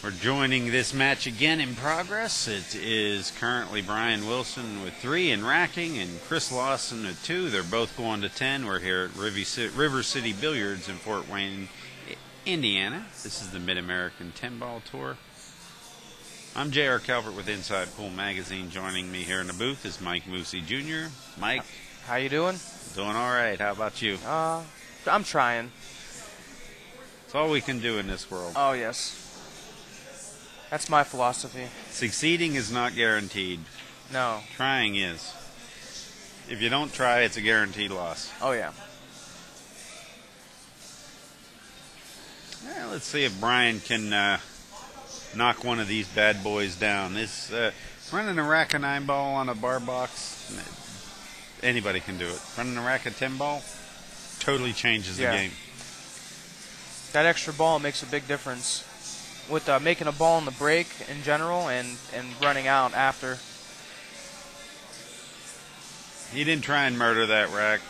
We're joining this match again in progress. It is currently Brian Wilson with 3 in racking and Chris Lawson with 2. They're both going to 10. We're here at River City Billiards in Fort Wayne, Indiana. This is the Mid-American 10-Ball Tour. I'm J.R. Calvert with Inside Pool Magazine. Joining me here in the booth is Mike Moosey Jr. Mike. How you doing? Doing all right. How about you? I'm trying. It's all we can do in this world. Oh, yes. That's my philosophy. Succeeding is not guaranteed. No. Trying is. If you don't try, it's a guaranteed loss. Oh, yeah. Well, let's see if Brian can knock one of these bad boys down. This running a rack of 9-ball on a bar box, anybody can do it. Running a rack of 10-ball totally changes the game. That extra ball makes a big difference with making a ball in the break in general and running out after. He didn't try and murder that rack.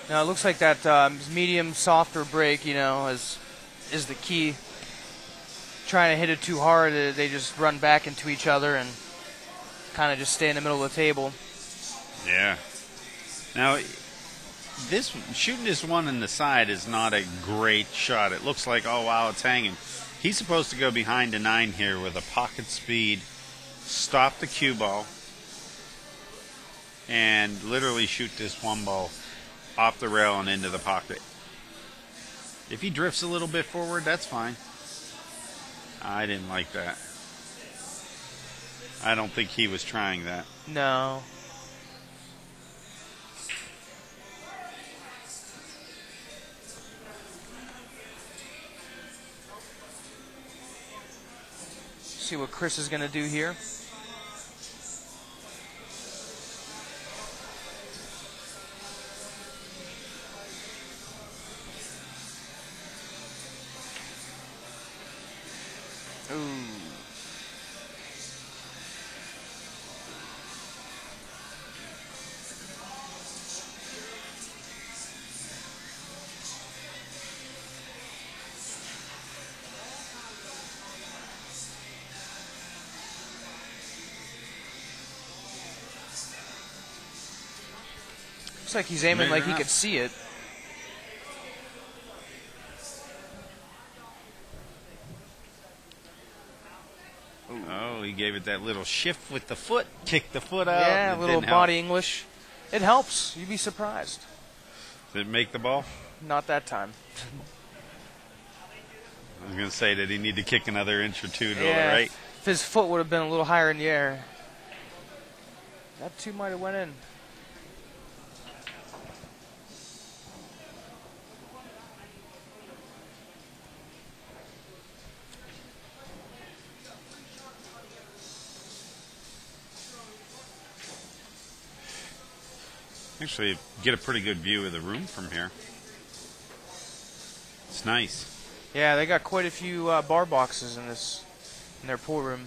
Now it looks like that medium, softer break, you know, is the key. Trying to hit it too hard, they just run back into each other and kind of just stay in the middle of the table. Yeah. Now, shooting this one in the side is not a great shot. It looks like, oh wow, it's hanging. He's supposed to go behind a 9 here with a pocket speed, stop the cue ball, and literally shoot this one ball off the rail and into the pocket. If he drifts a little bit forward, that's fine. I didn't like that. I don't think he was trying that. No. See what Chris is going to do here. Ooh. Looks like he's aiming like he could see it. Oh, he gave it that little shift with the foot, kicked the foot out. Yeah, a little body English. It helps. You'd be surprised. Did it make the ball? Not that time. I was going to say, did he need to kick another inch or two to the Yeah, right? if his foot would have been a little higher in the air, that 2 might have went in. Actually, you get a pretty good view of the room from here. It's nice. Yeah, they got quite a few bar boxes in their pool room.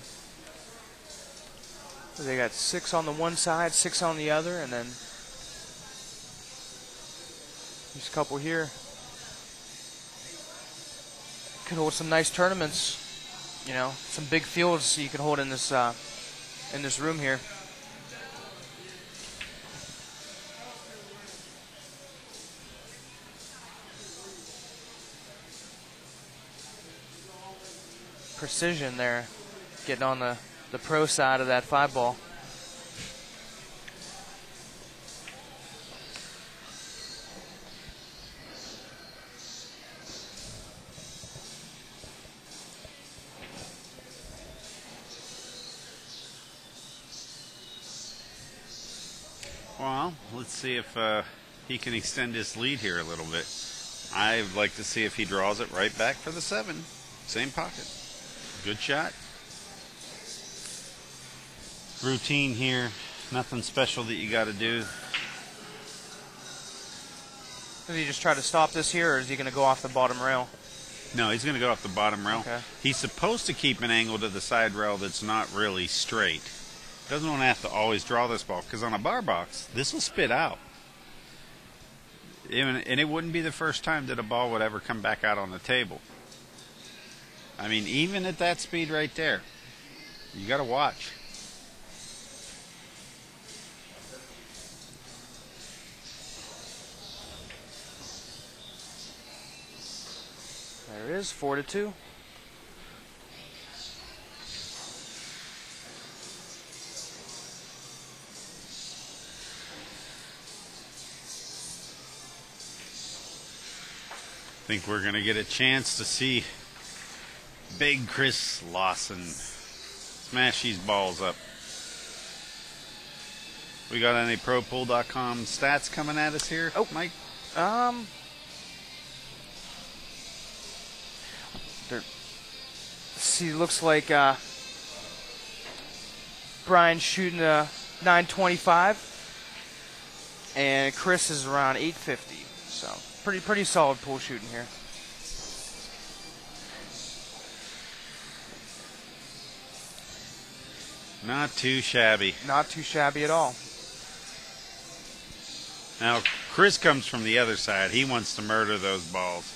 They got 6 on the one side, 6 on the other, and then there's a couple here. Could hold some nice tournaments. You know, some big fields you could hold in this room here. Precision there, getting on the pro side of that 5-ball. Well, let's see if he can extend his lead here a little bit. I'd like to see if he draws it right back for the 7. Same pocket. Good shot. Routine here. Nothing special that you got to do. Does he just try to stop this here, or is he going to go off the bottom rail? No, he's going to go off the bottom rail. Okay. He's supposed to keep an angle to the side rail that's not really straight. Doesn't want to have to always draw this ball, because on a bar box, this will spit out. And it wouldn't be the first time that a ball would ever come back out on the table. I mean, even at that speed right there, you got to watch. There it is, 4-2. I think we're going to get a chance to see big Chris Lawson smash these balls up. We got any ProPool.com stats coming at us here, Mike? See, looks like Brian's shooting a 925, and Chris is around 850. So pretty solid pool shooting here. Not too shabby. Not too shabby at all. Now, Chris comes from the other side. He wants to murder those balls.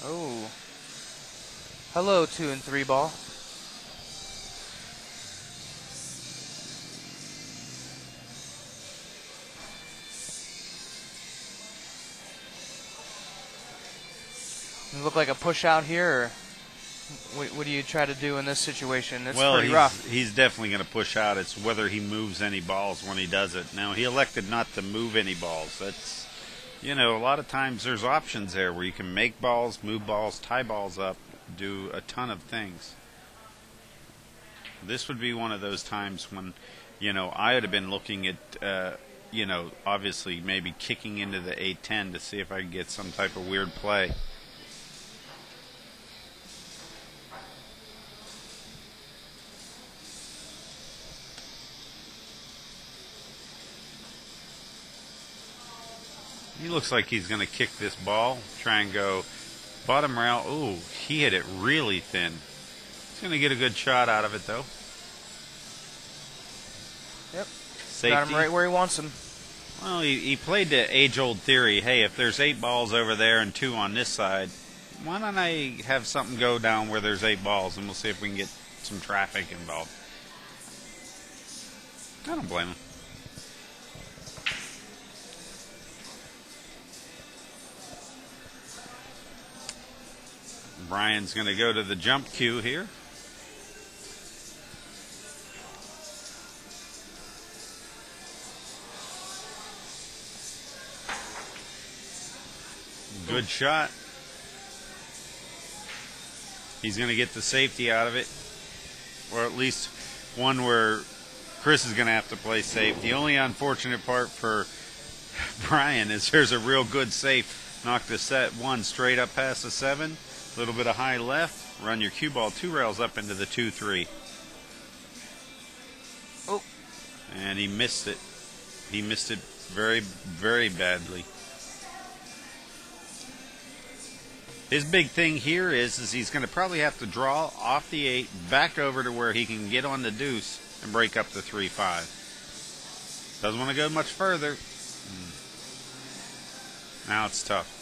Oh. Hello, 2 and 3 ball. Does it look like a push out here, or what do you try to do in this situation? It's pretty rough. He's definitely going to push out. It's whether he moves any balls when he does it. Now, he elected not to move any balls. That's, you know, a lot of times there's options there where you can make balls, move balls, tie balls up, do a ton of things. This would be one of those times when, you know, I would have been looking at, you know, obviously maybe kicking into the 8-10 to see if I could get some type of weird play. He looks like he's going to kick this ball, try and go bottom rail. Ooh, he hit it really thin. He's going to get a good shot out of it, though. Yep. Safety. Got him right where he wants him. Well, he played the age-old theory, hey, if there's 8 balls over there and 2 on this side, why don't I have something go down where there's 8 balls, and we'll see if we can get some traffic involved. I don't blame him. Brian's going to go to the jump cue here. Good shot. He's going to get the safety out of it, or at least one where Chris is going to have to play safe. The only unfortunate part for Brian is there's a real good safe. Knock the set 1 straight up past the 7. A little bit of high left, run your cue ball 2 rails up into the 2-3. Oh. And he missed it. He missed it very, very badly. His big thing here is he's going to probably have to draw off the 8, back over to where he can get on the deuce and break up the 3-5. Doesn't want to go much further. Now it's tough.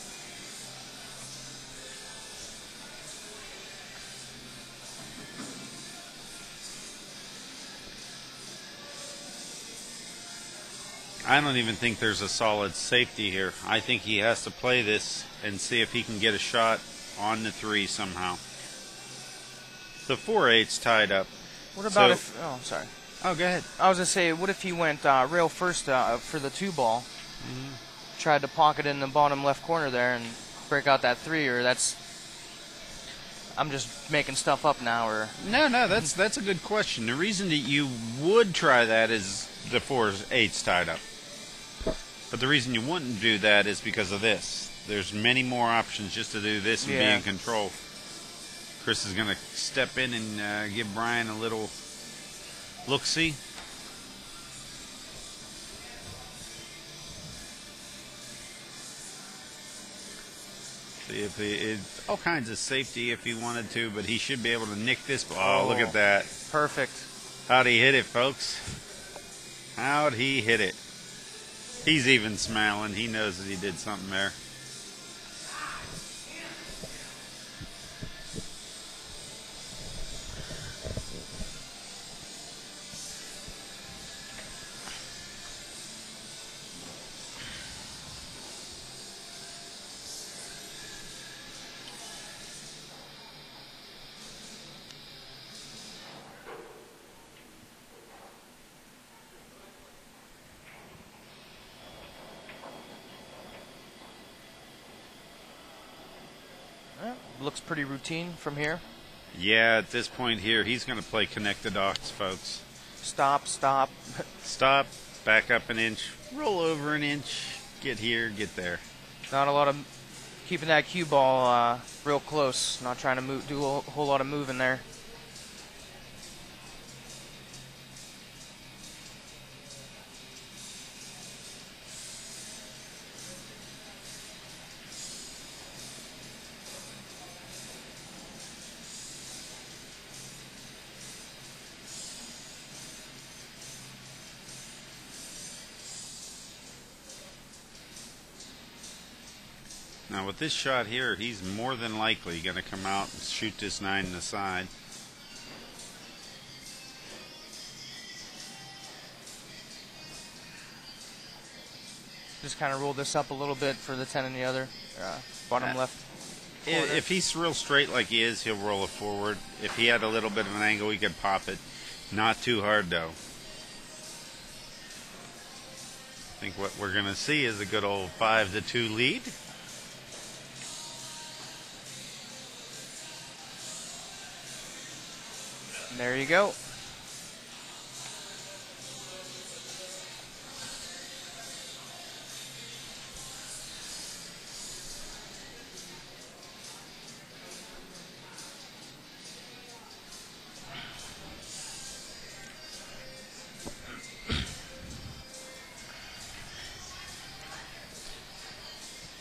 I don't even think there's a solid safety here. I think he has to play this and see if he can get a shot on the 3 somehow. The 4-8's tied up. What about if... Oh, sorry. Oh, go ahead. I was going to say, what if he went rail first for the 2 ball, tried to pocket in the bottom left corner there and break out that 3, or that's... I'm just making stuff up now, or... No, that's a good question. The reason that you would try that is the 4-8's tied up. But the reason you wouldn't do that is because of this. There's many more options just to do this and be in control. Chris is going to step in and give Brian a little look-see. See if it's all kinds of safety if he wanted to, but he should be able to nick this ball. Oh, look at that. Perfect. How'd he hit it, folks? How'd he hit it? He's even smiling. He knows that he did something there. looks pretty routine from here. Yeah, at this point here, he's going to play connect the dots, folks. Stop, stop. Stop, back up an inch, roll over an inch, get here, get there. Not a lot of keeping that cue ball real close. Not trying to do a whole lot of moving there. Now with this shot here, he's more than likely going to come out and shoot this 9 in the side. Just kind of roll this up a little bit for the 10 in the other bottom left corner. If he's real straight like he is, he'll roll it forward. If he had a little bit of an angle, he could pop it. Not too hard though. I think what we're going to see is a good old 5-2 lead. There you go.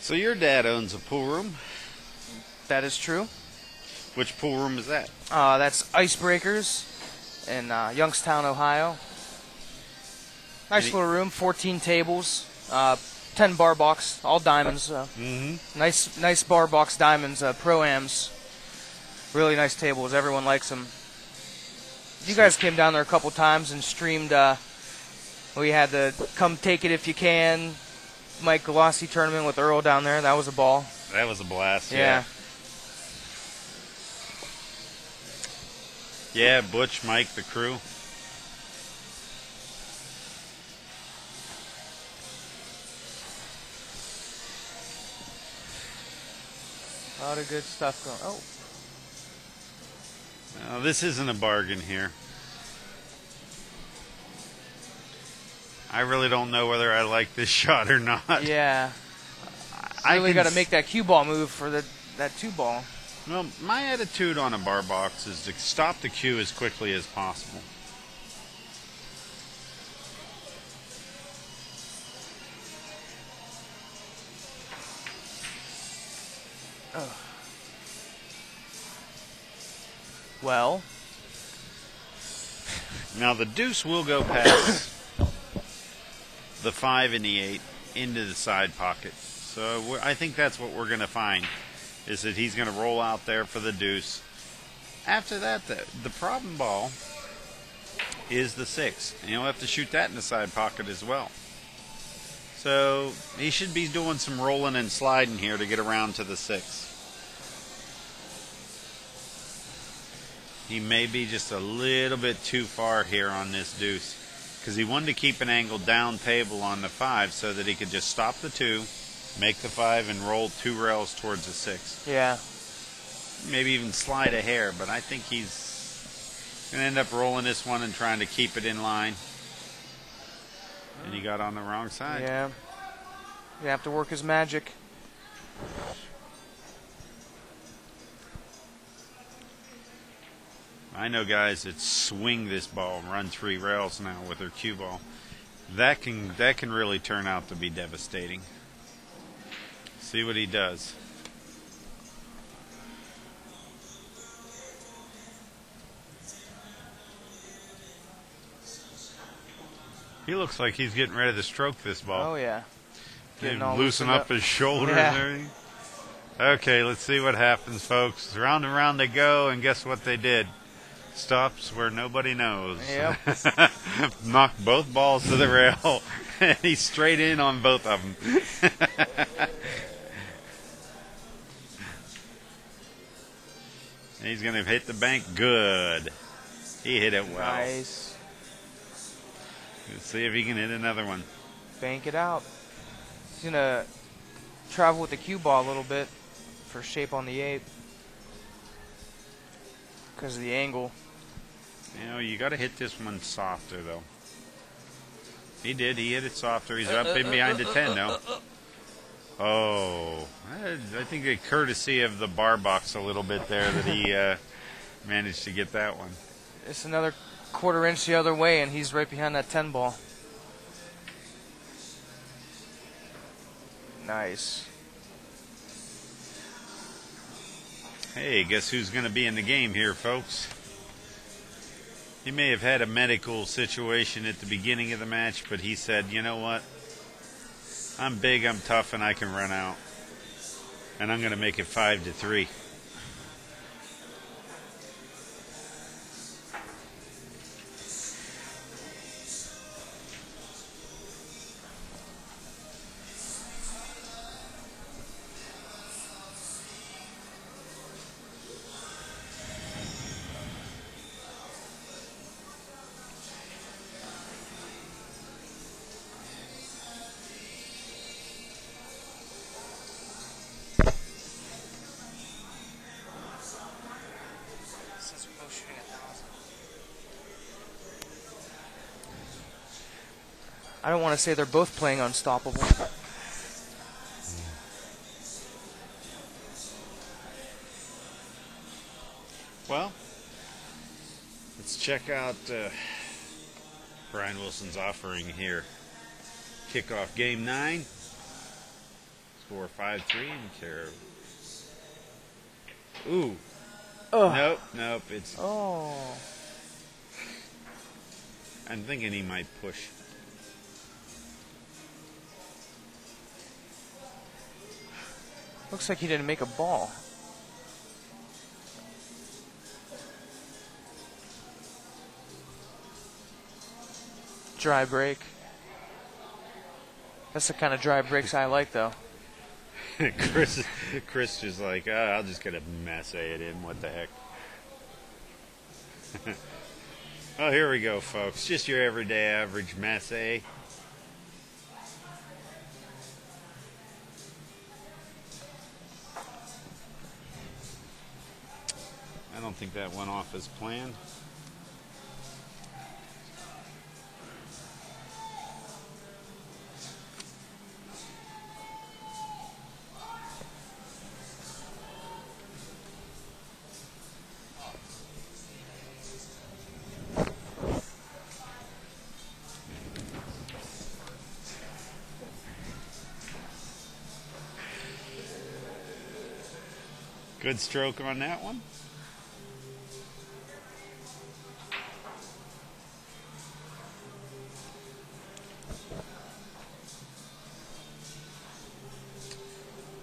So your dad owns a pool room. That is true. Which pool room is that? That's Icebreakers in Youngstown, Ohio. Nice little room, 14 tables, 10 bar box, all diamonds. Nice bar box diamonds, pro-ams. Really nice tables. Everyone likes them. You guys came down there a couple times and streamed. We had the Come Take It If You Can Mike Glossy tournament with Earl down there. That was a ball. That was a blast. Yeah. Yeah, Butch, Mike, the crew. A lot of good stuff going. Oh. Now, this isn't a bargain here. I really don't know whether I like this shot or not. Yeah. I really got to make that cue ball move for that 2 ball. Well, my attitude on a bar box is to stop the cue as quickly as possible. Oh. Well. Now the deuce will go past the 5 and the 8 into the side pocket. So I think that's what we're going to find, is that he's going to roll out there for the deuce. After that, the problem ball is the 6. And he'll have to shoot that in the side pocket as well. So he should be doing some rolling and sliding here to get around to the 6. He may be just a little bit too far here on this deuce, because he wanted to keep an angled down table on the 5 so that he could just stop the 2, make the 5, and roll 2 rails towards the 6. Yeah. Maybe even slide a hair, but I think he's going to end up rolling this one and trying to keep it in line. And he got on the wrong side. Yeah. You have to work his magic. I know guys that swing this ball and run 3 rails now with their cue ball. That can really turn out to be devastating. See what he does. He looks like he's getting ready to stroke this ball. Oh, yeah. Getting loosen up his shoulders and everything. Okay, let's see what happens, folks. Round and round they go, and guess what they did? Stops where nobody knows. Yep. Knocked both balls to the rail, and he's straight in on both of them. He's going to hit the bank good. He hit it well. Nice. Let's see if he can hit another one. Bank it out. He's going to travel with the cue ball a little bit for shape on the 8. because of the angle. You know, you got to hit this one softer, though. He did. He hit it softer. He's up in behind the 10 now. Oh, I think the courtesy of the bar box a little bit there that he managed to get that one. It's another quarter inch the other way, and he's right behind that 10 ball. Nice. Hey, guess who's going to be in the game here, folks? He may have had a medical situation at the beginning of the match, but he said, you know what? I'm big, I'm tough, and I can run out. And I'm going to make it 5-3. I don't want to say they're both playing unstoppable. Well, let's check out Brian Wilson's offering here. Kickoff game 9. Score 5-3 and care. Ooh. Oh. Nope. It's. Oh. I'm thinking he might push. Looks like he didn't make a ball. Dry break. That's the kind of dry breaks I like, though. Chris is like, I'll just get a masse it in. What the heck? Oh, here we go, folks. Just your everyday average masse. I don't think that went off as planned. Good stroke on that one.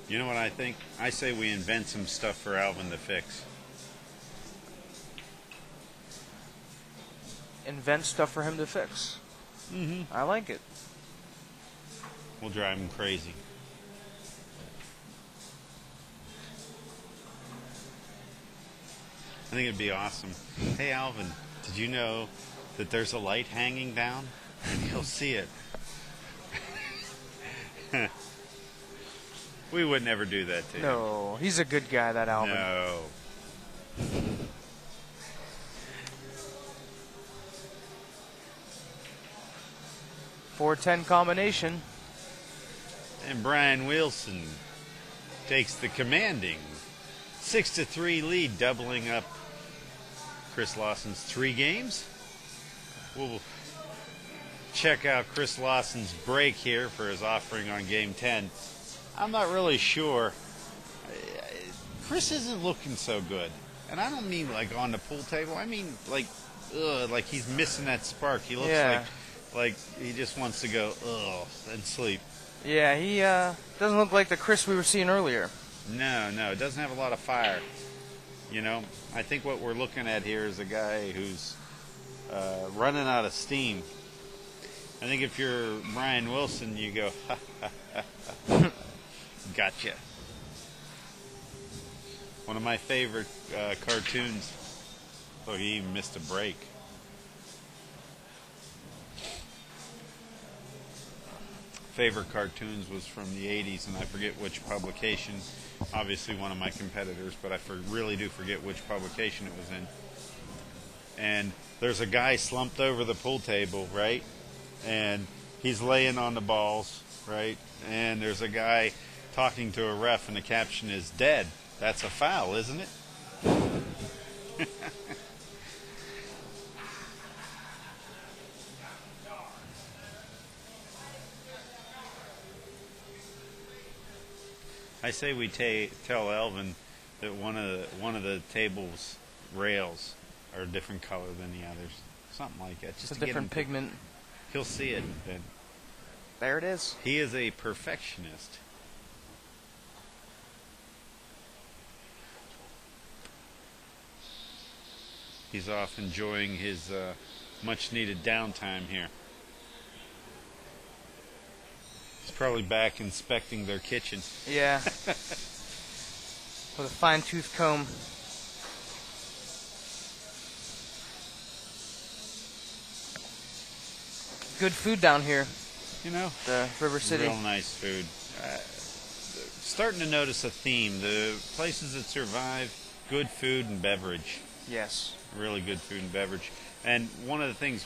You know what I think? I say we invent some stuff for Alvin to fix. Invent stuff for him to fix. Mm-hmm. I like it. We'll drive him crazy. I think it'd be awesome. Hey, Alvin, did you know that there's a light hanging down? And he'll see it. We would never do that to him. No, he's a good guy, that Alvin. No. .410 combination. And Brian Wilson takes the commanding 6-3 lead, doubling up Chris Lawson's 3 games. We'll check out Chris Lawson's break here for his offering on game 10. I'm not really sure. Chris isn't looking so good. And I don't mean like on the pool table. I mean like he's missing that spark. He looks like he just wants to go and sleep. Yeah, he doesn't look like the Chris we were seeing earlier. No, it doesn't have a lot of fire. You know, I think what we're looking at here is a guy who's running out of steam. I think if you're Brian Wilson, you go, ha, ha, ha, ha. Gotcha. One of my favorite cartoons. Oh, he even missed a break. Favorite cartoons was from the 80s, and I forget which publication. Obviously one of my competitors, but I really do forget which publication it was in. and there's a guy slumped over the pool table, right? And he's laying on the balls, right? And there's a guy talking to a ref, and the caption is "dead." That's a foul, isn't it? I say we tell Elvin that one of the table's rails are a different color than the others, something like that. Just It's a different pigment. He'll see it then. There it is. He is a perfectionist. He's off enjoying his much-needed downtime here. He's probably back inspecting their kitchen. Yeah. With a fine-tooth comb. Good food down here. You know, the River City. Real nice food. Starting to notice a theme. The places that survive, good food and beverage. Yes. Really good food and beverage. And one of the things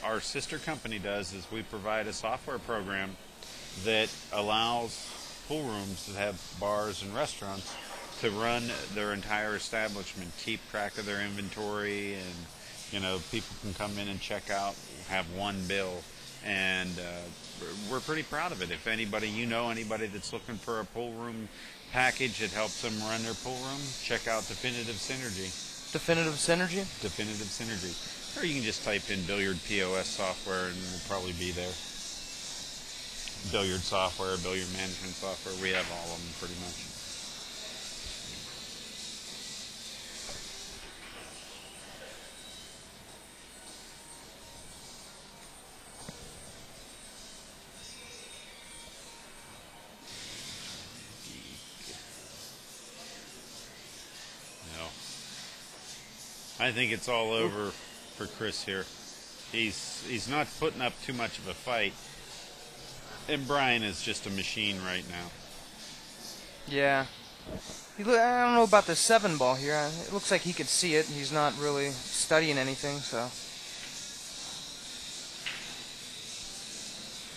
our sister company does is we provide a software program that allows pool rooms that have bars and restaurants to run their entire establishment, keep track of their inventory, and you know, people can come in and check out, have one bill, and we're pretty proud of it. If anybody, anybody that's looking for a pool room package that helps them run their pool room, check out Definitive Synergy. Definitive Synergy? Definitive Synergy. Or you can just type in Billiard POS software and we'll probably be there. Billiard software, billiard management software, we have all of them pretty much. I think it's all over for Chris here. He's not putting up too much of a fight. And Brian is just a machine right now. Yeah. I don't know about the 7 ball here. It looks like he could see it. He's not really studying anything, so.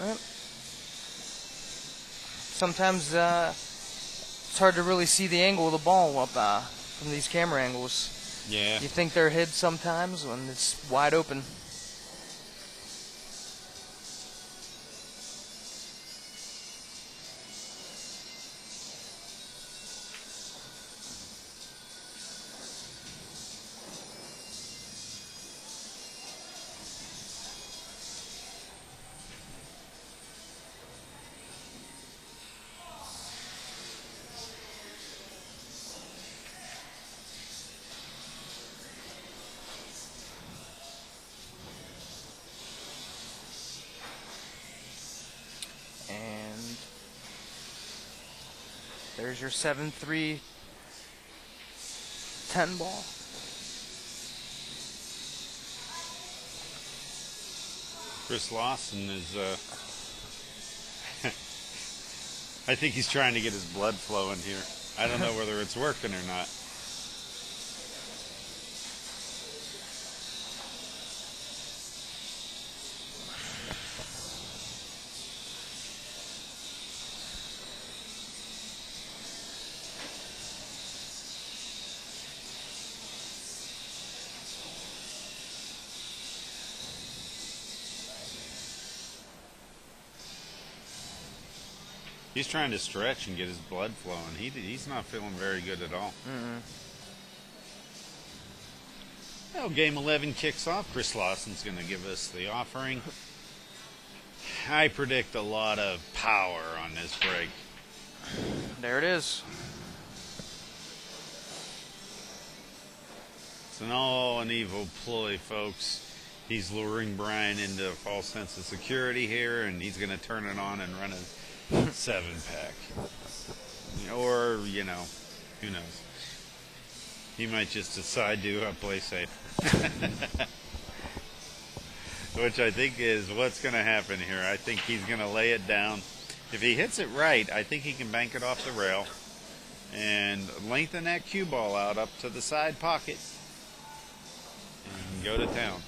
Well, sometimes it's hard to really see the angle of the ball up from these camera angles. Yeah. You think they're hid sometimes when it's wide open. There's your 7-3 10 ball. Chris Lawson is, I think he's trying to get his blood flowing here. I don't know whether it's working or not. He's trying to stretch and get his blood flowing. He's not feeling very good at all. Well, game 11 kicks off. Chris Lawson's going to give us the offering. I predict a lot of power on this break. There it is. It's an evil ploy, folks. He's luring Brian into a false sense of security here, and he's going to turn it on and run a 7-pack. Or, who knows. He might just decide to play safe. Which I think is what's going to happen here. I think he's going to lay it down. If he hits it right, I think he can bank it off the rail and lengthen that cue ball out up to the side pocket. And and go to town.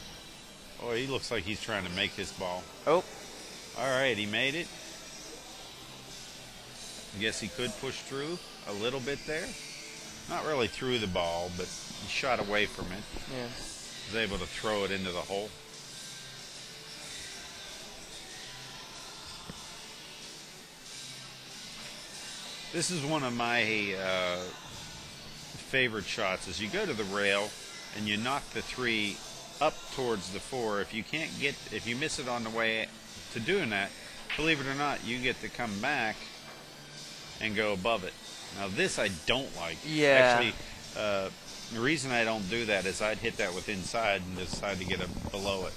Oh, he looks like he's trying to make this ball. Oh. All right, he made it. I guess he could push through a little bit there. Not really through the ball, but he shot away from it. Yeah. Was able to throw it into the hole. This is one of my favorite shots. Is you go to the rail and you knock the 3 up towards the 4. If you miss it on the way to doing that, believe it or not, you get to come back and go above it. Now this I don't like. Yeah. Actually, the reason I don't do that is I'd hit that with inside and decide to get it below it.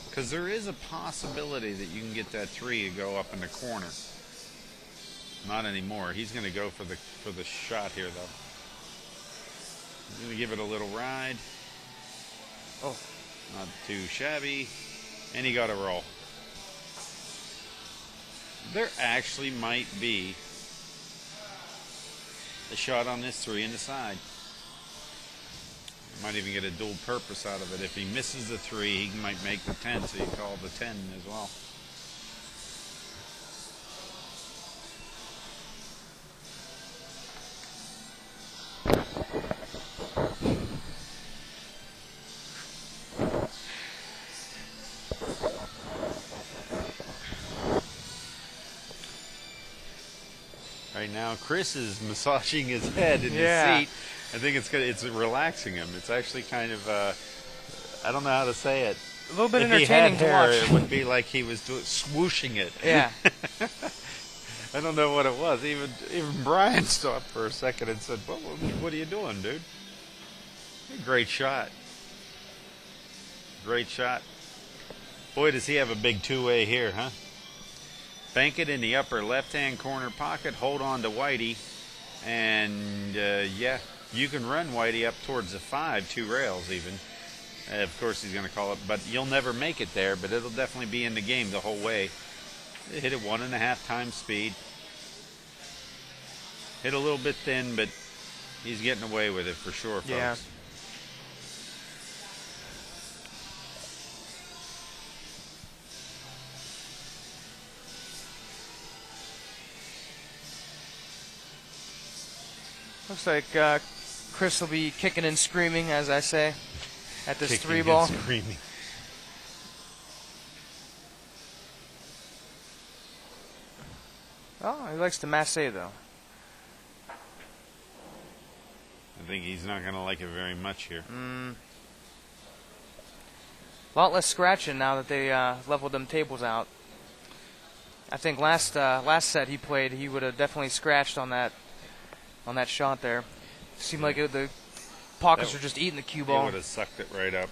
Because there is a possibility that you can get that 3 to go up in the corner. Not anymore. He's going to go for the shot here, though. He's going to give it a little ride. Oh. Not too shabby. And he got a roll. There actually might be a shot on this 3 in the side. Might even get a dual purpose out of it. If he misses the 3, he might make the 10, so you call the 10 as well. Right now, Chris is massaging his head in his seat. I think it's relaxing him. It's actually kind of, I don't know how to say it. A little bit if entertaining he had hair, to watch. It would be like he was swooshing it. Yeah. I don't know what it was. Even Brian stopped for a second and said, well, what are you doing, dude? Great shot. Great shot. Boy, does he have a big two-way here, huh? Bank it in the upper left-hand corner pocket. Hold on to Whitey. And, yeah, you can run Whitey up towards the 5, 2 rails even. Of course, he's going to call it. But you'll never make it there, but it'll definitely be in the game the whole way. Hit it 1.5 times speed. Hit a little bit thin, but he's getting away with it for sure, folks. Yeah. Looks like Chris will be kicking and screaming, as I say, at this Kicking 3 ball. and screaming. Oh, he likes to masse, though. I think he's not going to like it very much here. A lot less scratching now that they leveled them tables out. I think last set he played, he would have definitely scratched on that shot there. Seemed like the pockets were just eating the cue ball. He would have sucked it right up.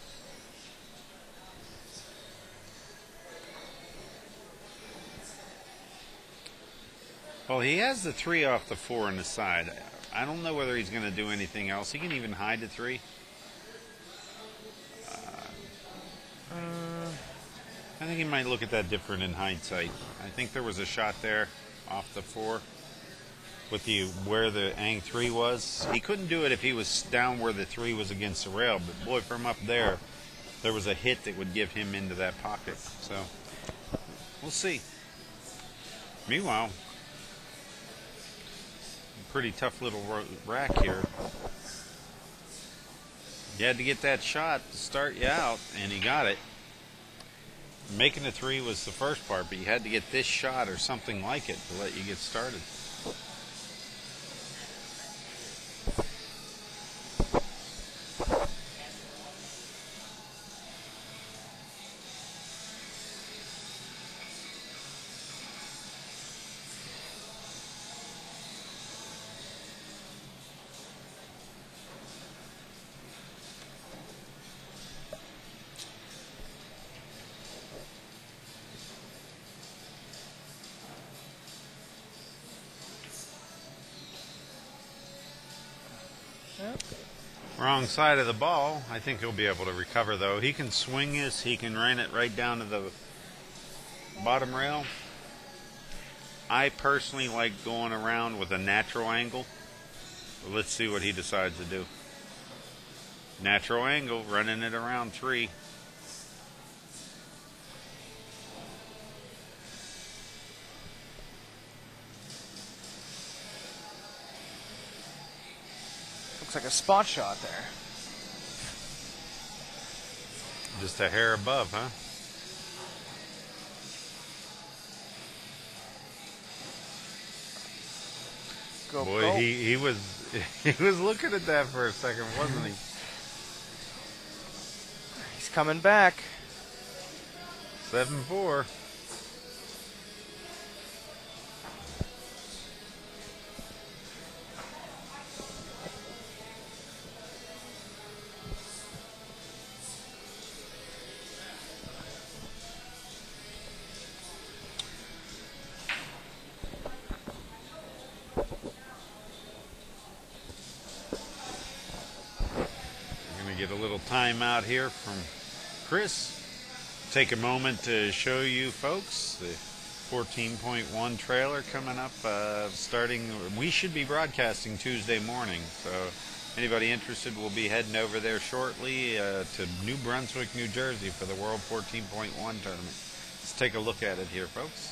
Well, he has the 3 off the 4 on the side. I don't know whether he's going to do anything else. He can even hide the 3. I think he might look at that different in hindsight. I think there was a shot there off the 4 with where the ang 3 was. He couldn't do it if he was down where the 3 was against the rail, but boy, from up there was a hit that would give him into that pocket. So we'll see. Meanwhile, pretty tough little rack here. You had to get that shot to start you out, and he got it. Making the 3 was the first part, but you had to get this shot or something like it to let you get started. Wrong side of the ball. I think he'll be able to recover, though. He can swing this. He can rain it right down to the bottom rail. I personally like going around with a natural angle. But let's see what he decides to do. Natural angle, running it around 3. Looks like a spot shot there. Just a hair above, huh? Go, Boy, go. he was he was looking at that for a second, wasn't he? He's coming back. 7-4. Get a little time out here from Chris. Take a moment to show you folks the 14.1 trailer coming up starting. We should be broadcasting Tuesday morning, so anybody interested will be heading over there shortly to New Brunswick, New Jersey for the World 14.1 tournament. Let's take a look at it here, folks.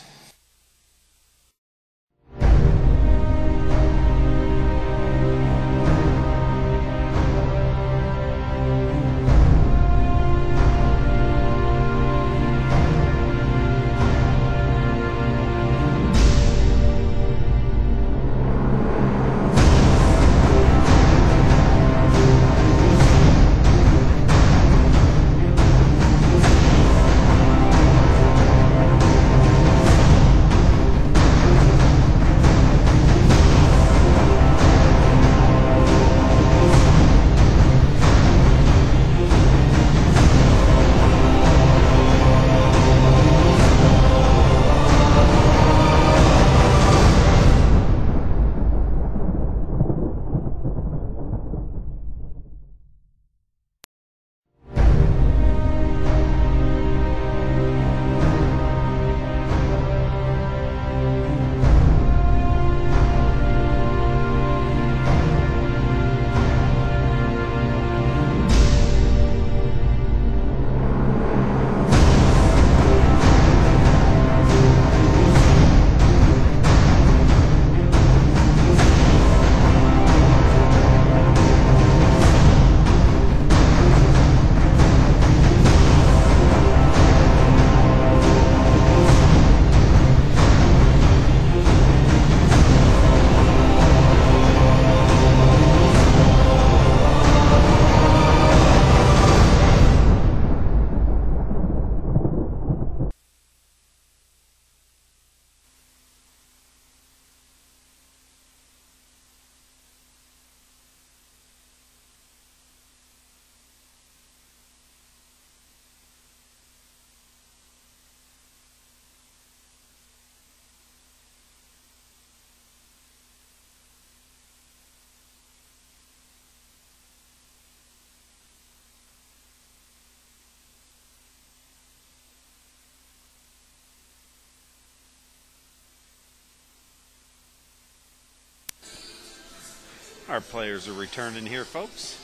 Our players are returning here, folks.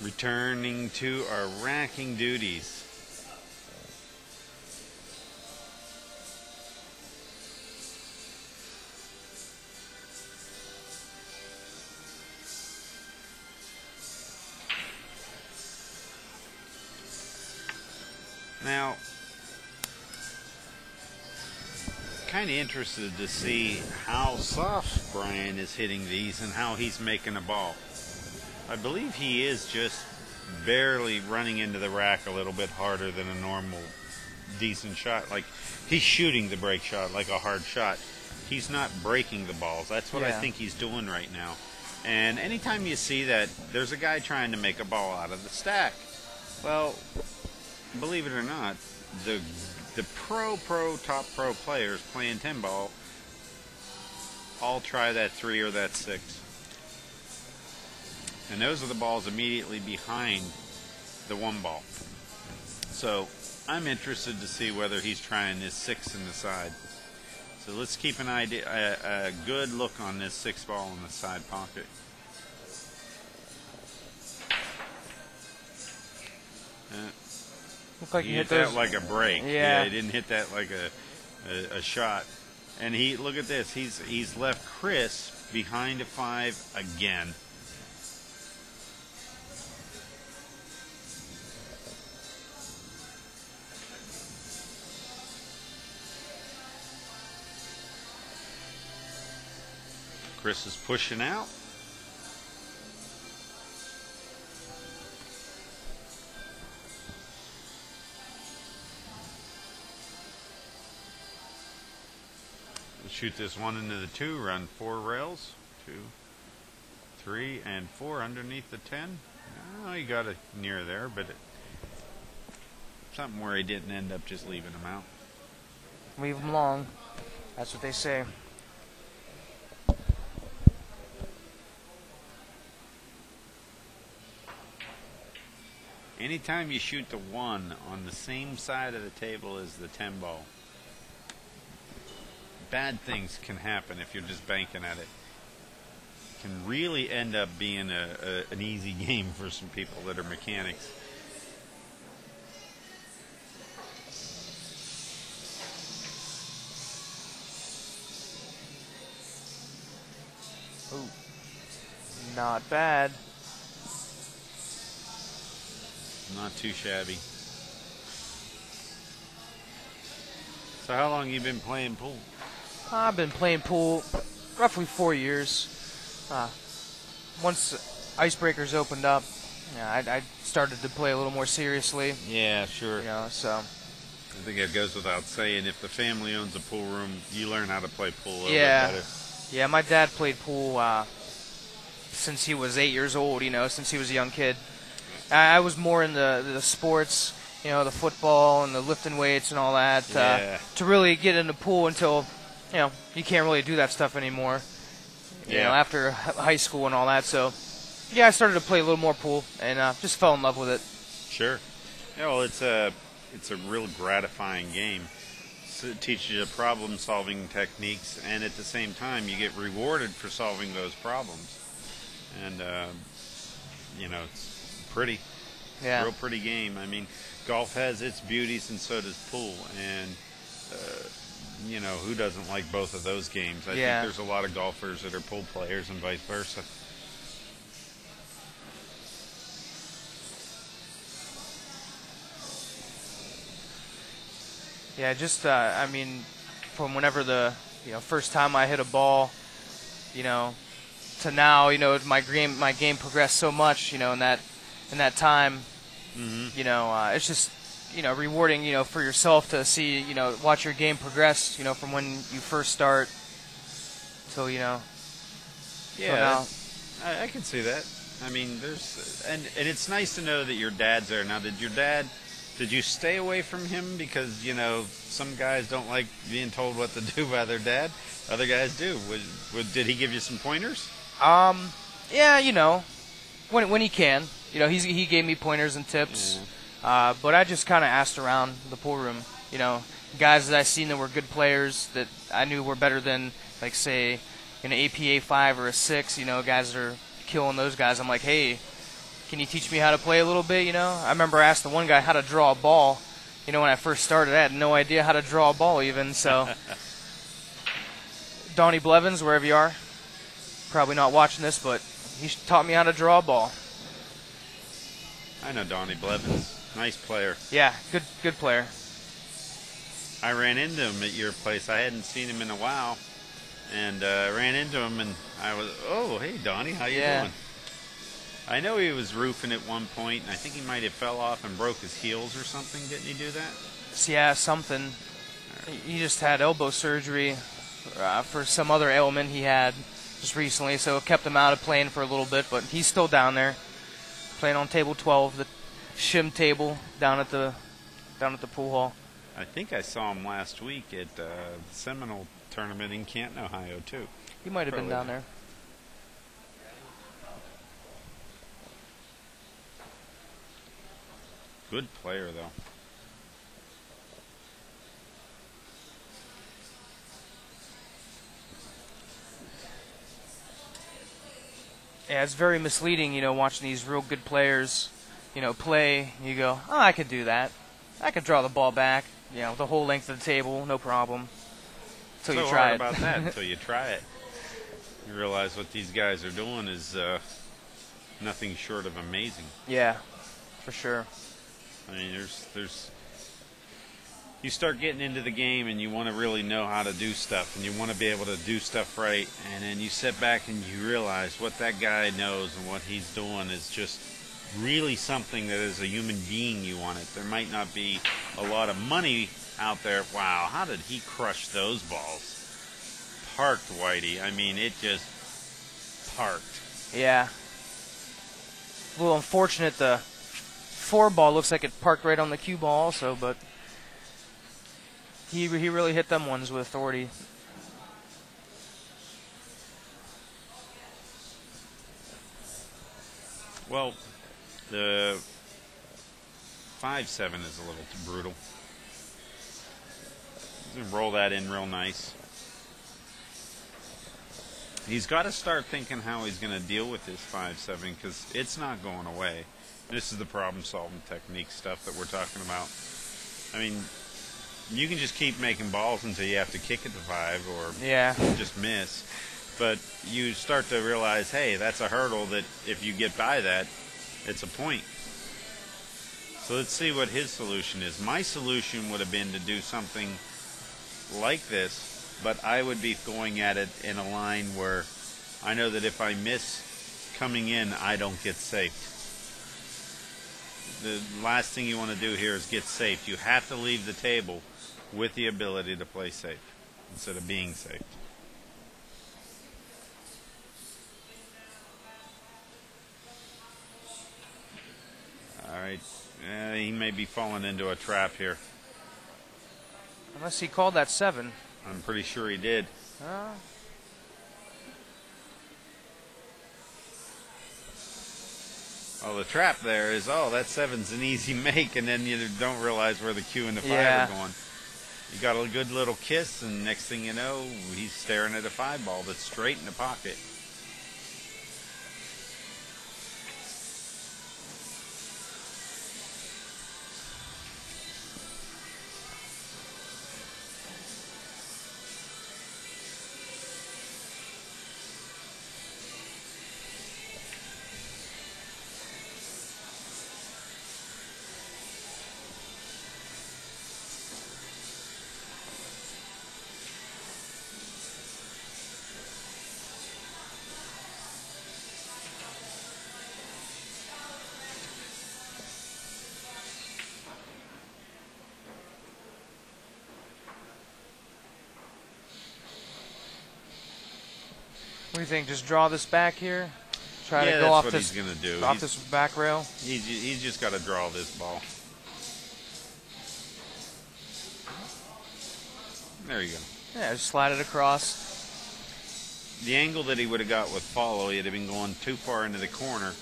Returning to our racking duties. Now, kind of interested to see how soft Brian is hitting these and how he's making a ball. I believe he is just barely running into the rack a little bit harder than a normal decent shot. Like, he's shooting the break shot like a hard shot. He's not breaking the balls. That's what I think he's doing right now. And anytime you see that, there's a guy trying to make a ball out of the stack. Well, believe it or not, the top pro players playing 10 ball all try that 3 or that 6. And those are the balls immediately behind the 1 ball. So I'm interested to see whether he's trying this 6 in the side. So let's keep a good look on this 6 ball in the side pocket. Looked like he he hit those. that like a break. Yeah. He didn't hit that like a shot. And look at this. He's left Chris behind a 5 again. Chris is pushing out. We'll shoot this 1 into the 2, run 4 rails. 2, 3, and 4 underneath the 10. Oh, he got it near there, but something where he didn't end up just leaving him out. Leave them long. That's what they say. Anytime you shoot the 1 on the same side of the table as the 10 ball, bad things can happen if you're just banking at it. It can really end up being an easy game for some people that are mechanics. Ooh, not bad. Not too shabby. So how long you been playing pool? I've been playing pool roughly 4 years. Once Icebreakers opened up, I started to play a little more seriously. Yeah, sure. You know, so I think it goes without saying, if the family owns a pool room, you learn how to play pool a little bit better. Yeah, my dad played pool since he was 8 years old, you know, since he was a young kid. I was more in the sports, you know, the football and the lifting weights and all that, to really get into pool until, you know, you can't really do that stuff anymore, you know, after high school and all that. So, yeah, I started to play a little more pool and just fell in love with it. Sure. Yeah, well, it's a real gratifying game. So it teaches you problem-solving techniques, and at the same time, you get rewarded for solving those problems. And, you know, it's pretty. Yeah. Real pretty game. I mean, golf has its beauties, and so does pool. And, you know, who doesn't like both of those games? I think there's a lot of golfers that are pool players and vice versa. Yeah, just, I mean, from whenever the, you know, first time I hit a ball, you know, to now, you know, my game progressed so much, you know, in that time, you know, it's just, you know, rewarding, you know, for yourself to see, you know, watch your game progress, you know, from when you first start till, you know. Yeah, I can see that. I mean, there's, and it's nice to know that your dad's there. Now, did you stay away from him because, you know, some guys don't like being told what to do by their dad? Other guys do. Did he give you some pointers? Yeah, you know, when he can. You know, he gave me pointers and tips, but I just kind of asked around the pool room. You know, guys that I seen that were good players that I knew were better than, like, say, an APA 5 or a 6. You know, guys that are killing those guys. I'm like, hey, can you teach me how to play a little bit? You know, I remember I asked the one guy how to draw a ball. You know, when I first started, I had no idea how to draw a ball even. So, Donnie Blevins, wherever you are, probably not watching this, but he taught me how to draw a ball. I know Donnie Blevins. Nice player. Yeah, good player. I ran into him at your place. I hadn't seen him in a while, and ran into him, and I was, oh, hey, Donnie, how you doing? I know he was roofing at one point, and I think he might have fell off and broke his heels or something. Didn't he do that? Yeah, something. He just had elbow surgery for some other ailment he had just recently, so it kept him out of playing for a little bit, but he's still down there. Playing on table 12, the shim table down at the pool hall. I think I saw him last week at the Seminole tournament in Canton, Ohio, too. He might have been down there. Good player, though. Yeah, it's very misleading, watching these real good players, play. You go, oh, I could do that. I could draw the ball back, the whole length of the table, no problem. Until you try it. About that until you try it. You realize what these guys are doing is nothing short of amazing. Yeah, for sure. I mean, there's. You start getting into the game and you want to really know how to do stuff and you want to be able to do stuff right, and then you sit back and you realize what that guy knows and what he's doing is just really something that as a human being you want it. There might not be a lot of money out there. Wow, how did he crush those balls? Parked, Whitey. I mean, it just parked. Yeah. A little unfortunate the 4 ball looks like it parked right on the cue ball also, but he really hit them ones with authority. Well, the 5-7 is a little too brutal. Roll that in real nice. He's got to start thinking how he's going to deal with this 5-7 because it's not going away. This is the problem-solving technique stuff that we're talking about. I mean, you can just keep making balls until you have to kick it to 5 or just miss. But you start to realize, hey, that's a hurdle that if you get by that, it's a point. So let's see what his solution is. My solution would have been to do something like this, but I would be going at it in a line where I know that if I miss coming in, I don't get saved. The last thing you want to do here is get saved. You have to leave the table with the ability to play safe instead of being saved. All right, he may be falling into a trap here. Unless he called that 7. I'm pretty sure he did. Oh, the trap there is, that 7's an easy make, and then you don't realize where the Q and the 5 are going. You got a good little kiss, and next thing you know, he's staring at a 5 ball that's straight in the pocket. What do you think? Just draw this back here? Try to go that's off what this, he's going to do. off this back rail? He's just got to draw this ball. There you go. Yeah, just slide it across. The angle that he would have got with follow, he'd have been going too far into the corner,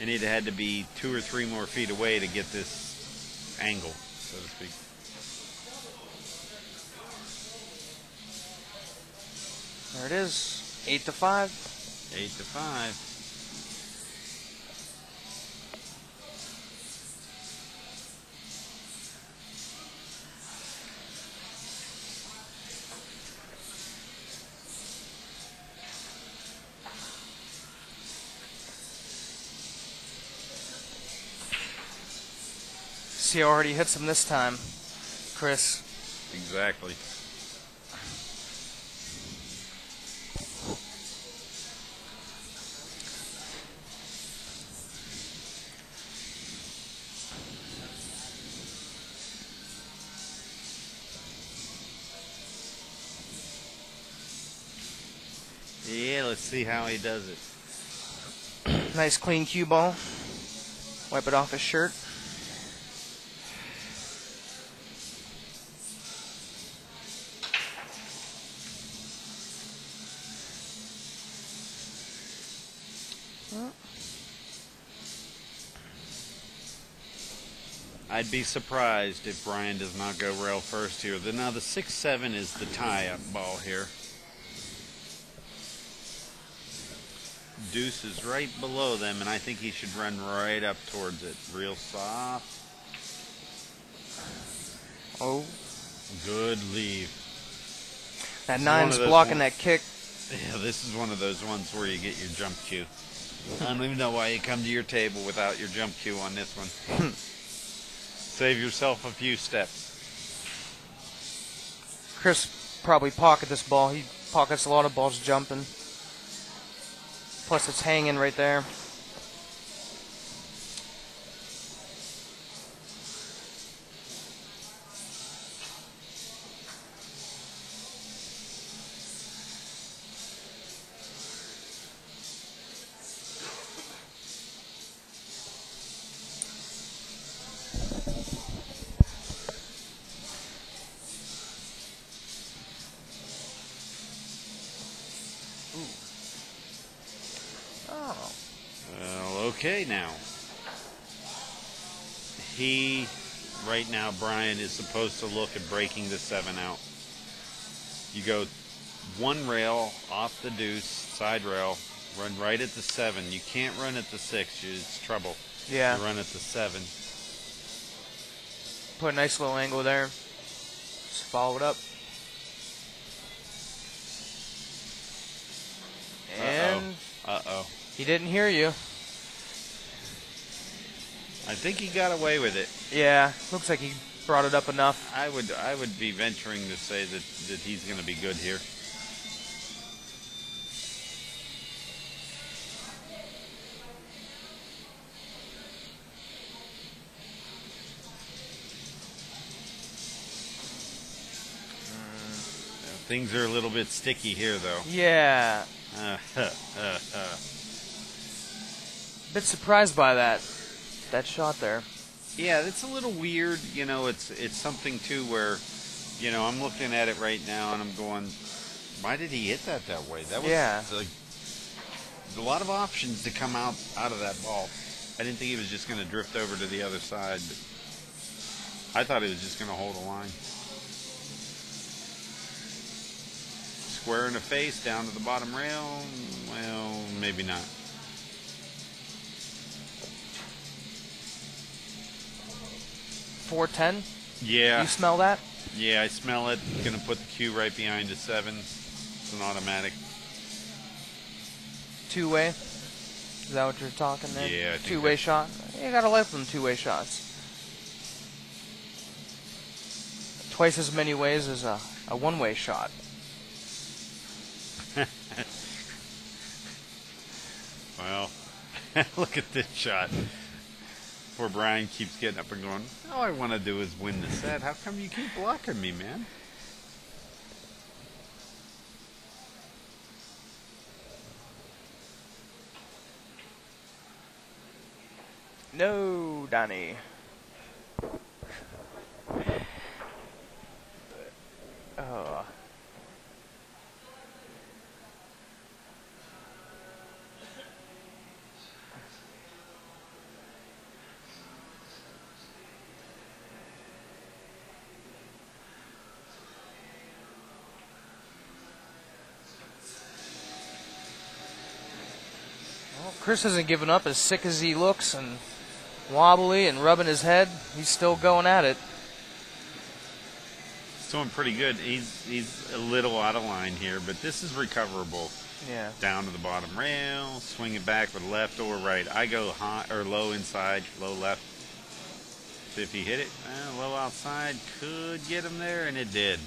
and he'd have had to be 2 or 3 more feet away to get this angle, so to speak. There it is. 8-5. 8-5. See, how already hits him this time, Chris. Exactly. Yeah, let's see how he does it. Nice clean cue ball. Wipe it off his shirt. I'd be surprised if Brian does not go rail first here. Now the 6-7 is the tie-up ball here. deuce is right below them, and I think he should run right up towards it. Real soft. Oh. Good leave. That 9's blocking that kick. Yeah, this is one of those ones where you get your jump cue. I don't even know why you come to your table without your jump cue on this one. Save yourself a few steps. Chris probably pocket this ball. He pockets a lot of balls jumping. Plus it's hanging right there. Okay, now. Right now, Brian is supposed to look at breaking the 7 out. You go 1 rail off the deuce, side rail, run right at the 7. You can't run at the 6, it's trouble. Yeah. You run at the 7. Put a nice little angle there. Just follow it up. And Uh-oh. He didn't hear you. I think he got away with it. Yeah, looks like he brought it up enough. I would be venturing to say that he's going to be good here. Things are a little bit sticky here, though. Yeah. Bit surprised by that shot there. Yeah, it's a little weird. You know, it's something too where, you know, I'm looking at it right now and I'm going, why did he hit that way? That was like a lot of options to come out of that ball. I didn't think he was just going to drift over to the other side, but I thought he was just going to hold a line. Square in the face, down to the bottom rail. Well, maybe not. .410? Yeah. You smell that? Yeah, I smell it. Gonna put the cue right behind the 7. It's an automatic. 2-way? Is that what you're talking there? Yeah, I think 2-way shot? You gotta like them 2-way shots. Twice as many ways as a 1-way shot. Well, look at this shot. Poor Brian keeps getting up and going, all I want to do is win the set. How come you keep blocking me, man? No, Donnie. Oh. Chris hasn't given up. As sick as he looks and wobbly and rubbing his head, he's still going at it. He's doing pretty good. He's a little out of line here, but this is recoverable. Yeah. Down to the bottom rail, swing it back with left or right. I go high or low inside, low left. So if he hit it, low outside, could get him there, and it did.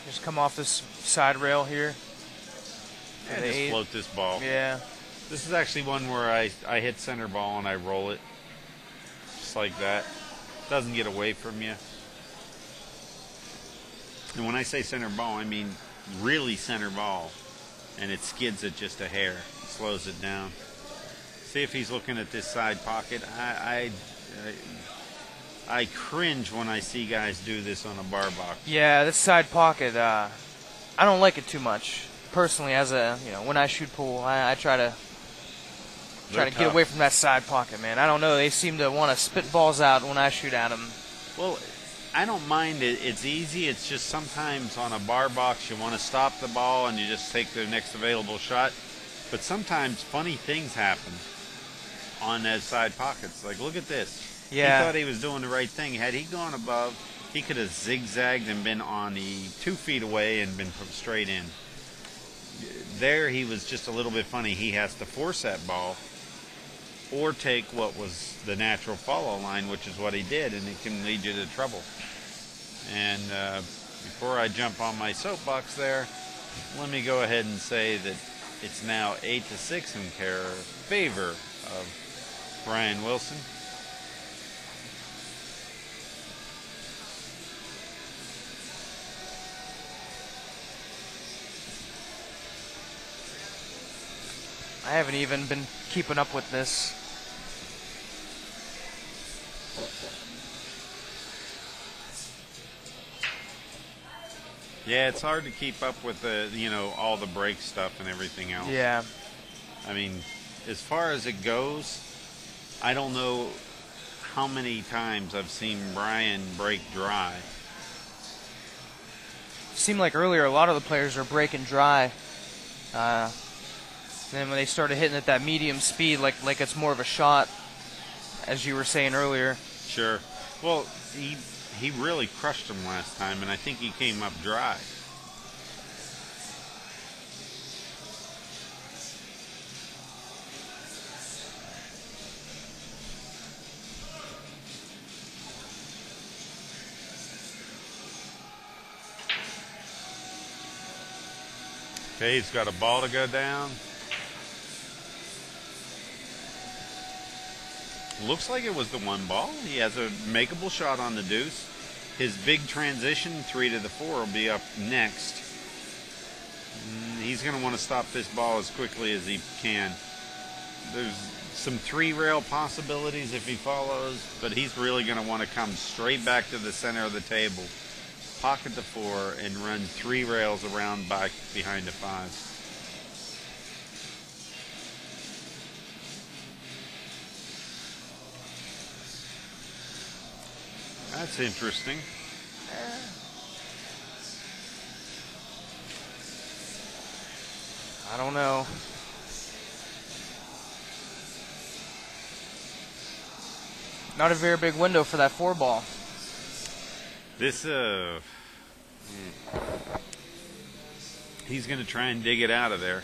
Just come off this side rail here. And just float this ball. Yeah. This is actually one where I hit center ball and I roll it. Just like that. Doesn't get away from you. And when I say center ball, I mean really center ball. And it skids it just a hair. Slows it down. See if he's looking at this side pocket. I cringe when I see guys do this on a bar box. Yeah, this side pocket, I don't like it too much. Personally, as when I shoot pool, I try to get away from that side pocket, man. I don't know. They seem to want to spit balls out when I shoot at them. Well, I don't mind it. It's easy. It's just sometimes on a bar box you want to stop the ball and you just take the next available shot. But sometimes funny things happen on those side pockets. Like, look at this. Yeah. He thought he was doing the right thing. Had he gone above, he could have zigzagged and been on the 2 feet away and been put straight in. There, he was just a little bit funny. He has to force that ball or take what was the natural follow line, which is what he did, and it can lead you to trouble. And before I jump on my soapbox there, let me go ahead and say that it's now 8-6 in favor of Brian Wilson. I haven't even been keeping up with this. Yeah, it's hard to keep up with the, all the break stuff and everything else. Yeah. I mean, as far as it goes, I don't know how many times I've seen Brian break dry. Seemed like earlier a lot of the players are breaking dry. Then when they started hitting at that medium speed, like it's more of a shot, as you were saying earlier. Sure. Well, he really crushed him last time, and I think he came up dry. Okay, he's got a ball to go down. Looks like it was the one ball. He has a makeable shot on the deuce. His big transition, 3 to the 4, will be up next. He's going to want to stop this ball as quickly as he can. There's some 3-rail possibilities if he follows, but he's really going to want to come straight back to the center of the table, pocket the 4, and run 3 rails around back behind the 5. That's interesting. I don't know. Not a very big window for that 4 ball. This, he's going to try and dig it out of there.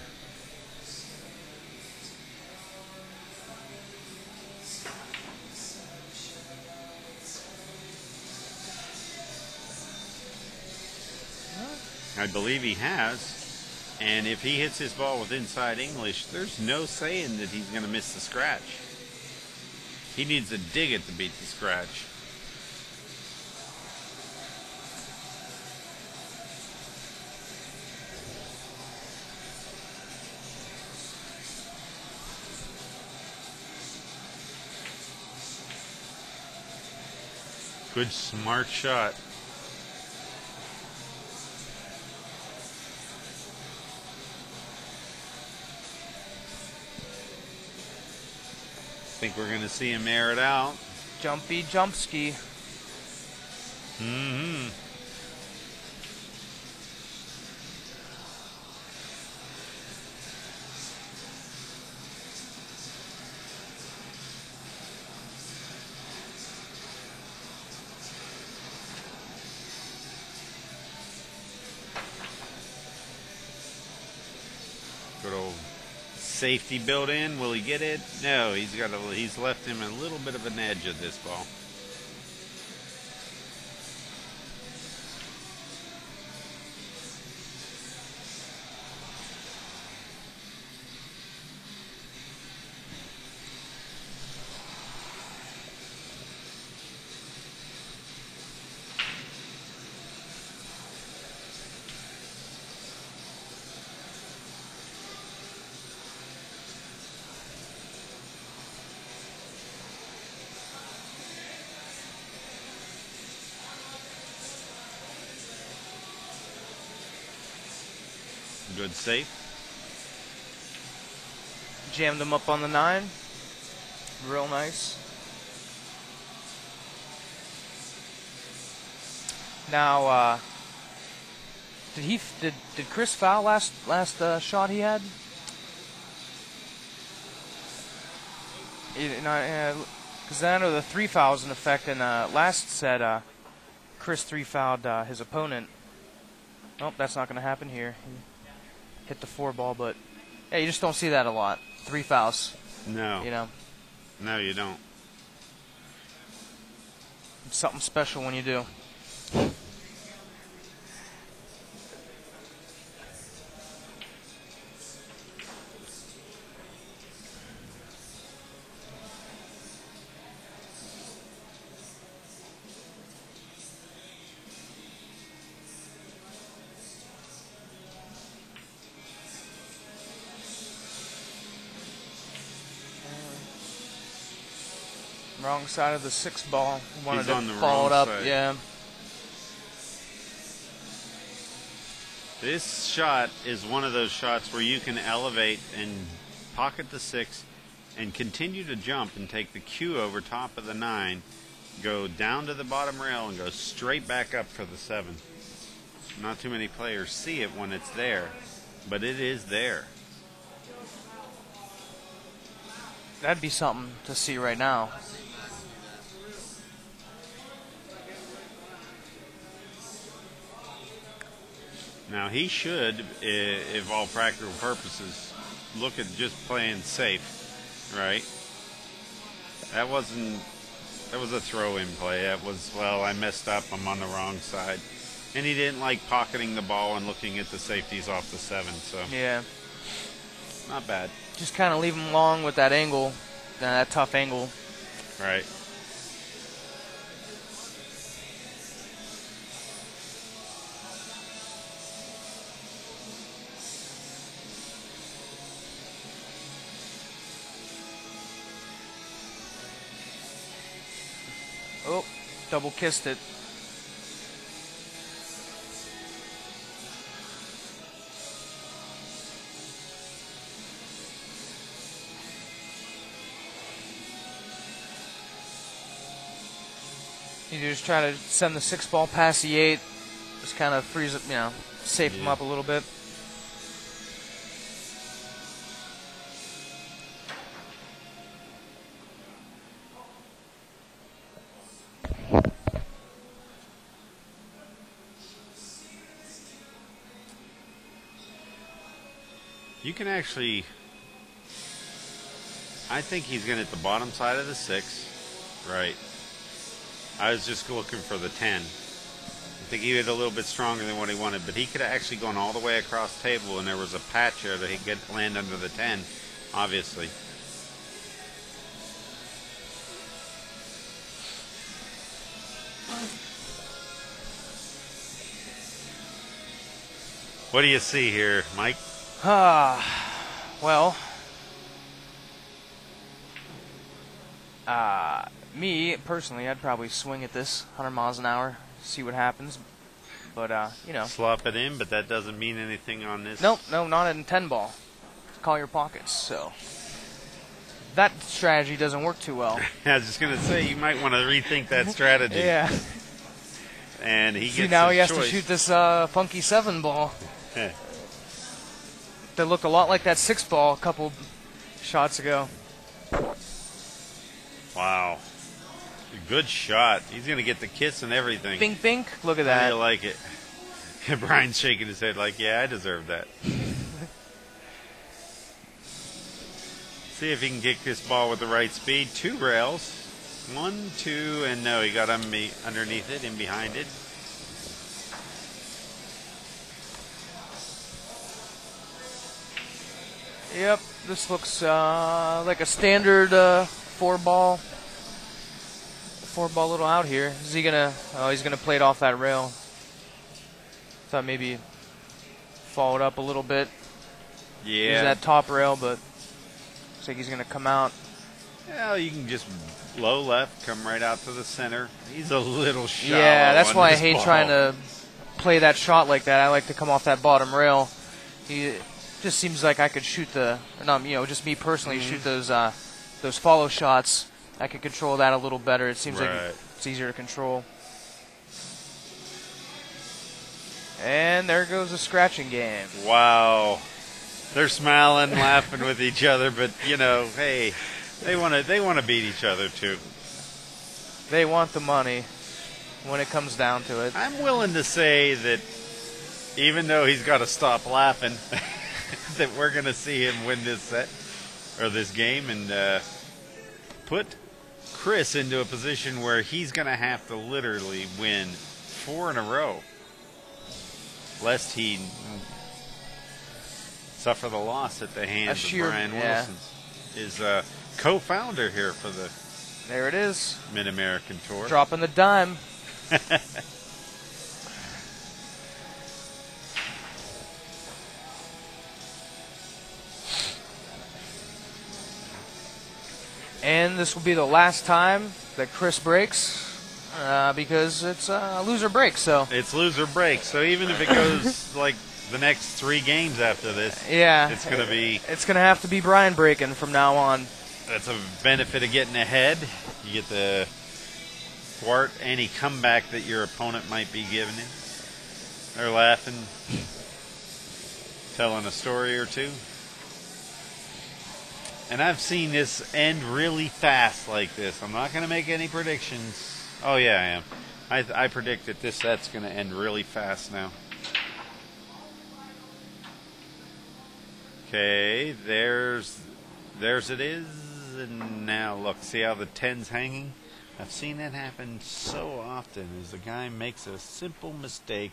I believe he has. And if he hits his ball with inside English, there's no saying that he's going to miss the scratch. He needs to dig it to beat the scratch. Good, smart shot. I think we're going to see him air it out. Jumpy jump ski. Mm-hmm. Good old safety built in. Will he get it? No, he's left him a little bit of an edge of this ball. Good safe. Jammed him up on the 9. Real nice. Now, did Chris foul last shot he had? Because I know the 3 fouls in effect, and last set, Chris 3 fouled his opponent. Oh, that's not going to happen here. He hit the 4 ball, but yeah, you just don't see that a lot. 3 fouls. No. You know. No, you don't. It's something special when you do. Wrong side of the 6 ball. Wanted to follow it up. Side. Yeah. This shot is one of those shots where you can elevate and pocket the 6 and continue to jump and take the cue over top of the 9, go down to the bottom rail and go straight back up for the 7. Not too many players see it when it's there, but it is there. That'd be something to see right now. Now he should, if all practical purposes, look at just playing safe, right? That was a throw-in play. That was, well, I messed up, I'm on the wrong side. And he didn't like pocketing the ball and looking at the safeties off the 7, so. Yeah. Not bad. Just kind of leave him long with that angle, that tough angle. Right. Oh, double kissed it. You just try to send the 6 ball past the 8. Just kind of freeze it, safe him up a little bit. You can actually, I think he's going to hit the bottom side of the 6, right? I was just looking for the 10. I think he hit a little bit stronger than what he wanted, but he could have actually gone all the way across the table, and there was a patch there that he could land under the 10, obviously. What do you see here, Mike? Well, me personally, I'd probably swing at this 100 miles an hour, see what happens. But slop it in, but that doesn't mean anything on this. Nope, no, not in 10 ball. Call your pockets. So that strategy doesn't work too well. I was just gonna say you might want to rethink that strategy. Yeah. And he gets now he has choice. to shoot this funky 7 ball. That looked a lot like that 6 ball a couple shots ago. Wow. Good shot. He's going to get the kiss and everything. Bink, bink. Look at that. How do you like it? Brian's shaking his head like, yeah, I deserve that. See if he can kick this ball with the right speed. 2 rails. 1, 2, and no, he got underneath it and behind it. Yep, this looks like a standard 4 ball little out here. Is he gonna? Oh, he's gonna play it off that rail. Thought maybe follow it up a little bit. Yeah. Use that top rail, but looks like he's gonna come out. Well, you can just low left, come right out to the center. He's a little shallow. Yeah, that's why I hate ball. trying to play that shot like that. I like to come off that bottom rail. He just seems like I could shoot just me personally, shoot those follow shots. I could control that a little better. It seems like it's easier to control. And there goes the scratching game. Wow. They're smiling, laughing with each other, but, hey. They want to beat each other too. They want the money when it comes down to it. I'm willing to say that even though he's got to stop laughing, that we're going to see him win this set or this game and put Chris into a position where he's going to have to literally win 4 in a row, lest he suffer the loss at the hands of Brian Wilson. Is co-founder here for the there it is Mid-American Tour. Dropping the dime. And this will be the last time that Chris breaks because it's a loser break. So it's loser break. So even if it goes like the next 3 games after this, it's going to be. It's going to have to be Brian breaking from now on. That's a benefit of getting ahead. You get to thwart any comeback that your opponent might be giving you. They're laughing, telling a story or two. And I've seen this end really fast like this. I'm not going to make any predictions. Oh, yeah, I am. I predict that this set's going to end really fast now. Okay, there's it is. And now, look, see how the 10's hanging? I've seen that happen so often as the guy makes a simple mistake.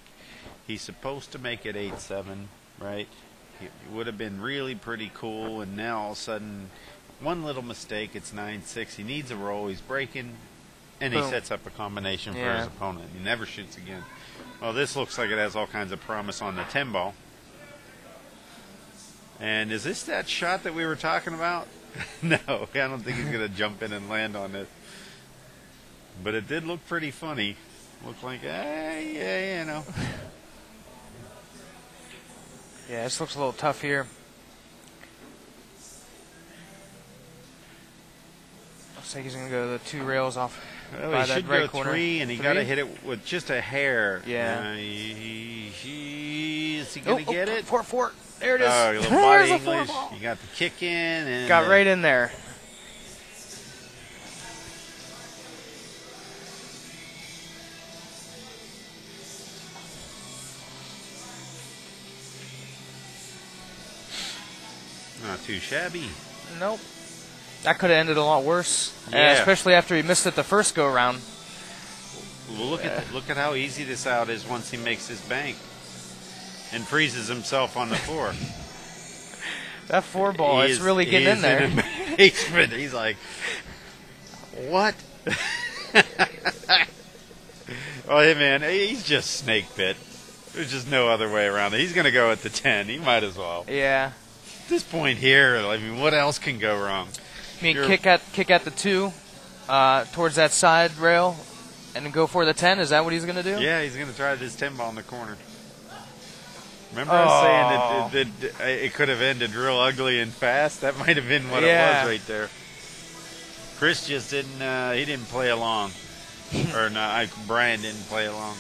He's supposed to make it 8-7, right? It would have been really pretty cool, and now all of a sudden, one little mistake, it's 9-6. He needs a roll, he's breaking, and he sets up a combination for his opponent. He never shoots again. Well, this looks like it has all kinds of promise on the 10 ball. And is this that shot that we were talking about? No, I don't think he's going to jump in and land on it. But it did look pretty funny. Looked like, yeah, you know. Yeah, this looks a little tough here. Looks like he's going to go the 2 rails off. Well, by he that should right go corner. 3, and he got to hit it with just a hair. Yeah. Is he going to get it? 4-4. There it is. Oh, a little body English. You got the kick in. And got right in there. Not too shabby. Nope. That could have ended a lot worse. Yeah. Especially after he missed it the first go round. Well, look at how easy this out is once he makes his bank and freezes himself on the 4. That 4 ball is really getting in there. He's like, what? Oh, hey, man, he's just snake bit. There's just no other way around it. He's going to go at the 10. He might as well. Yeah. At this point here, I mean, what else can go wrong? I mean, kick at the 2 towards that side rail and go for the 10. Is that what he's going to do? Yeah, he's going to try this 10 ball in the corner. Remember I was saying that it could have ended real ugly and fast? That might have been what it was right there. Chris just didn't, he didn't play along. Or no, Brian didn't play along.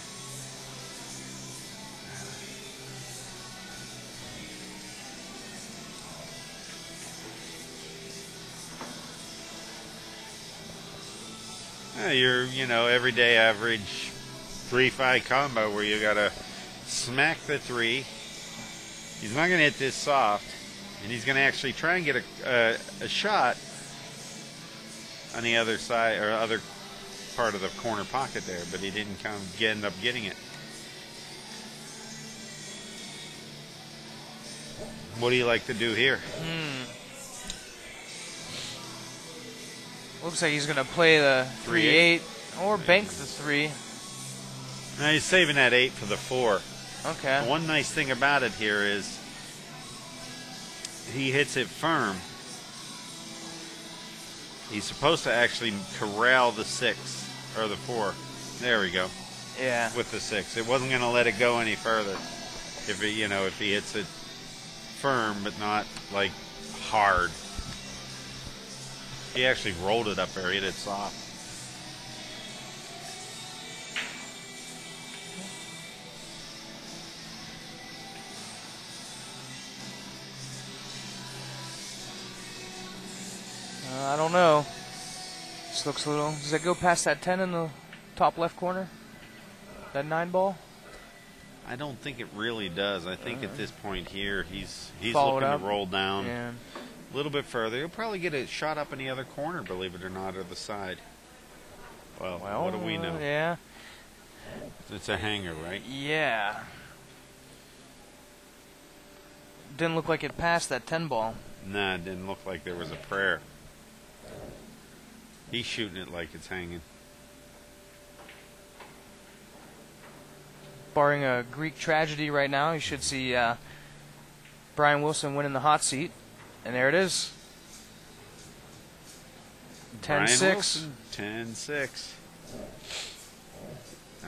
Your, everyday average 3-5 combo where you got to smack the 3. He's not going to hit this soft, and he's going to actually try and get a shot on the other side or other part of the corner pocket there, but he didn't end up getting it. What do you like to do here? Looks like he's going to play the 3-8 or bank the 3. Now he's saving that 8 for the 4. Okay. One nice thing about it here is he hits it firm. He's supposed to actually corral the 6 or the 4. There we go. Yeah. With the 6, it wasn't going to let it go any further. If he hits it firm but not like hard. He actually rolled it up there. He hit it soft. I don't don't know. This looks a little. Does it go past that 10 in the top left corner? That 9 ball? I don't think it really does. I think at this point here, he's Follow looking it to up. roll down Yeah. a little bit further. He'll probably get a shot up in the other corner, believe it or not, or the side. Well, what do we know? Yeah. It's a hanger, right? Yeah. Didn't look like it passed that 10 ball. Nah, it didn't look like there was a prayer. He's shooting it like it's hanging. Barring a Greek tragedy right now, you should see Brian Wilson winning the hot seat. And there it is. 10-6. 10-6.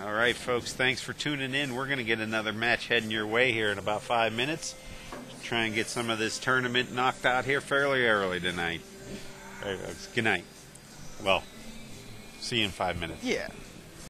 All right, folks, thanks for tuning in. We're going to get another match heading your way here in about 5 minutes. Try and get some of this tournament knocked out here fairly early tonight. All right, folks, good night. Well, see you in 5 minutes. Yeah.